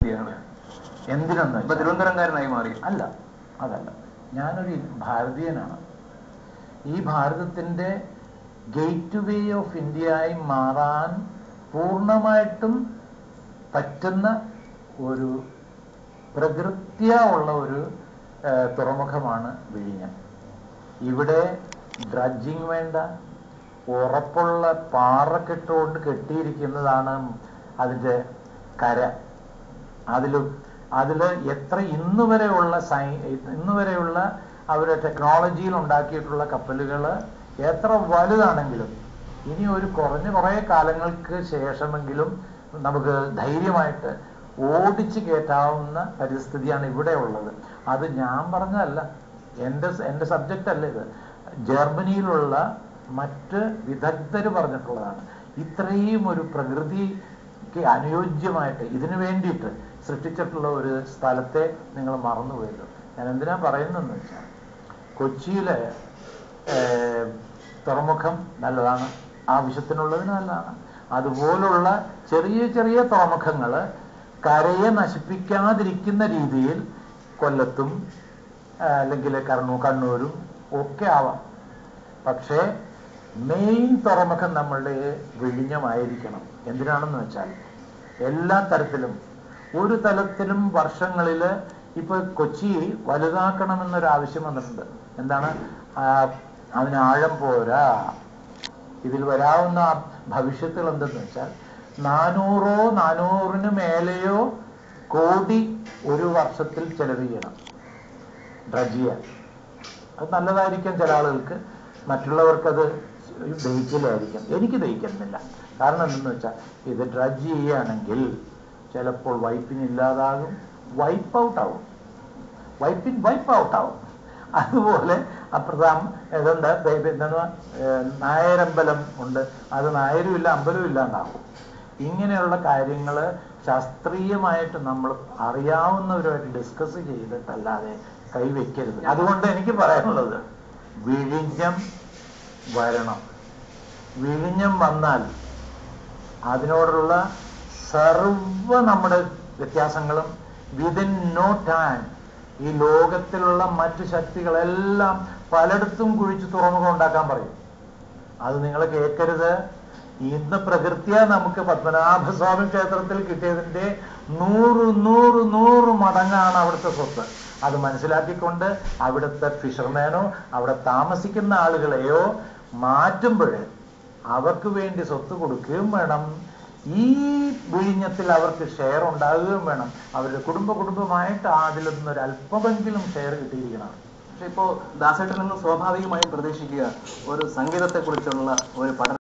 വരികയാണ്. എന്തിനൊന്നും ഇപ്പൊ തിരുവനന്തപുരംകാരനായി മാറി? അല്ല, അതല്ല. ഞാനൊരു ഭാരതീയനാണ്. ഈ ഭാരതത്തിൻ്റെ ഗേറ്റ് വേ ഓഫ് ഇന്ത്യയായി മാറാൻ പൂർണ്ണമായിട്ടും പറ്റുന്ന ഒരു പ്രകൃത്യ ഉള്ള ഒരു തുറമുഖമാണ് വിഴിഞ്ഞം. ഇവിടെ ഡ്രഡ്ജിങ് വേണ്ട, ഉറപ്പുള്ള പാറക്കെട്ടുകൊണ്ട് കെട്ടിയിരിക്കുന്നതാണ് അതിൻ്റെ കര. അതിൽ എത്ര ഇന്ന് വരെയുള്ള അവരുടെ ടെക്നോളജിയിൽ ഉണ്ടാക്കിയിട്ടുള്ള കപ്പലുകൾ എത്ര വലുതാണെങ്കിലും ഇനി ഒരു കുറേ കാലങ്ങൾക്ക് ശേഷമെങ്കിലും നമുക്ക് ധൈര്യമായിട്ട് ഓടിച്ച് കയറ്റാവുന്ന പരിസ്ഥിതിയാണ് ഇവിടെ ഉള്ളത്. അത് ഞാൻ പറഞ്ഞതല്ല, എൻ്റെ സബ്ജക്റ്റ് അല്ല ഇത്. ജർമ്മനിയിലുള്ള മറ്റ് വിദഗ്ധർ പറഞ്ഞിട്ടുള്ളതാണ്. ഇത്രയും ഒരു പ്രകൃതിക്ക് അനുയോജ്യമായിട്ട് ഇതിനു വേണ്ടിയിട്ട് സൃഷ്ടിച്ചിട്ടുള്ള ഒരു സ്ഥലത്തെ നിങ്ങൾ മറന്നുപോയല്ലോ. ഞാൻ എന്തിനാ പറയുന്നതെന്ന് വെച്ചാൽ, കൊച്ചിയിലെ തുറമുഖം നല്ലതാണ്, ആവശ്യത്തിനുള്ളതിന് നല്ലതാണ്. അതുപോലുള്ള ചെറിയ ചെറിയ തുറമുഖങ്ങൾ കരയെ നശിപ്പിക്കാതിരിക്കുന്ന രീതിയിൽ കൊല്ലത്തും അല്ലെങ്കിൽ കണ്ണൂരും ഒക്കെ ആവാം. പക്ഷേ മെയിൻ തുറമുഖം നമ്മളുടെ വിഴിഞ്ഞമായിരിക്കണം. എന്തിനാണെന്ന് വെച്ചാൽ എല്ലാ തരത്തിലും ഒരു തലത്തിലും വർഷങ്ങളിൽ ഇപ്പൊ കൊച്ചി വലുതാക്കണമെന്നൊരാവശ്യം വന്നിട്ടുണ്ട്. എന്താണ്? അതിന് ആഴം പോരാ. ഇതിൽ വരാവുന്ന ഭവിഷ്യത്തുകൾ എന്തെന്ന് വെച്ചാൽ 400 മേലെയോ കോടി ഒരു വർഷത്തിൽ ചെലവ് ചെയ്യണം ഡ്രഡ്ജ് ചെയ്യാൻ. അത് നല്ലതായിരിക്കും ചില ആളുകൾക്ക്, മറ്റുള്ളവർക്കത് ദഹിക്കില്ലായിരിക്കും. എനിക്ക് ദഹിക്കുന്നില്ല. കാരണം എന്തെന്ന് വെച്ചാൽ ഇത് ഡ്രഡ്ജ് ചെയ്യുകയാണെങ്കിൽ ചിലപ്പോൾ വൈപ്പിനില്ലാതാകും, വൈപ്പ് ഔട്ട് ആവും. അതുപോലെ അപ്രധാനം എന്താണ് നായരമ്പലം ഉണ്ട്, അത് നായരും ഇല്ല അമ്പലവും ഇല്ലാണ്ടാവും. ഇങ്ങനെയുള്ള കാര്യങ്ങൾ ശാസ്ത്രീയമായിട്ട് നമ്മൾ അറിയാവുന്നവരുമായിട്ട് ഡിസ്കസ് ചെയ്തിട്ടല്ലാതെ കൈവയ്ക്കരുത്. അതുകൊണ്ട് എനിക്ക് പറയാനുള്ളത്, വിഴിഞ്ഞം വരണം. വിഴിഞ്ഞം വന്നാൽ അതിനോടുള്ള സർവ്വ നമ്മുടെ വ്യത്യാസങ്ങളും വിതിൻ നോ ടൈം ഈ ലോകത്തിലുള്ള മറ്റു ശക്തികളെല്ലാം പലയിടത്തും കുഴിച്ച് തുറമുഖം ഉണ്ടാക്കാൻ പറയും. അത് നിങ്ങൾ കേൾക്കരുത്. ഇന്ന് പ്രകൃതിയ നമുക്ക് പത്മനാഭസ്വാമി ക്ഷേത്രത്തിൽ കിട്ടിയതിൻ്റെ 100 മടങ്ങാണ് അവിടുത്തെ സ്വത്ത്. അത് മനസ്സിലാക്കിക്കൊണ്ട് അവിടുത്തെ ഫിഷർമാനോ അവിടെ താമസിക്കുന്ന ആളുകളെയോ മാറ്റുമ്പോൾ അവർക്ക് വേണ്ടി സ്വത്ത് കൊടുക്കുകയും വേണം. ഈ വിഴിഞ്ഞത്തിൽ അവർക്ക് ഷെയർ ഉണ്ടാകുകയും വേണം. അവരുടെ കുടുംബമായിട്ട് അതിലൊന്നൊരു അല്പമെങ്കിലും ഷെയർ കിട്ടിയിരിക്കണം. പക്ഷെ ഇപ്പോൾ ദാസേട്ടൻ നിന്ന് സ്വാഭാവികമായും പ്രതീക്ഷിക്കുക ഒരു സംഗീതത്തെക്കുറിച്ചുള്ള ഒരു പഠനം